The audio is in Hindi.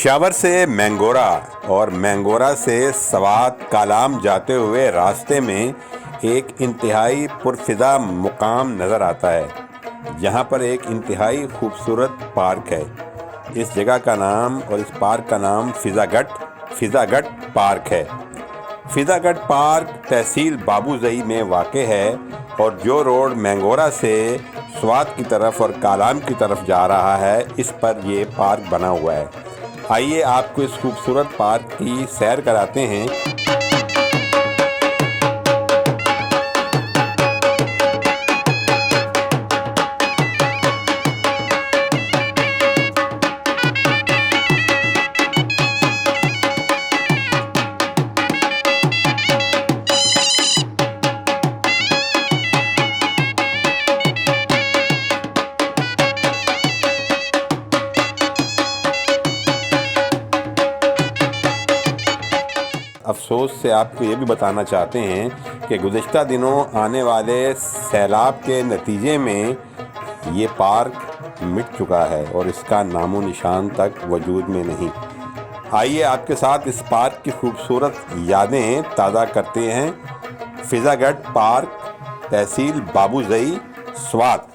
पेशावर से मैंगोरा और मैंगोरा से सवात कालाम जाते हुए रास्ते में एक इंतहाई पुरफिजा मुकाम नज़र आता है, जहाँ पर एक इंतहाई खूबसूरत पार्क है। इस जगह का नाम और इस पार्क का नाम फज़ागट पार्क है। फज़ागट पार्क तहसील बाबू में वाक़ है और जो रोड मैंगोरा से स्वात की तरफ और कालाम की तरफ जा रहा है, इस पर ये पार्क बना हुआ है। आइए आपको इस खूबसूरत पार्क की सैर कराते हैं। अफसोस से आपको ये भी बताना चाहते हैं कि गुज़िश्ता दिनों आने वाले सैलाब के नतीजे में ये पार्क मिट चुका है और इसका नामो निशान तक वजूद में नहीं। आइए आपके साथ इस पार्क की खूबसूरत यादें ताज़ा करते हैं। फज़ागट पार्क, तहसील बाबू, स्वात।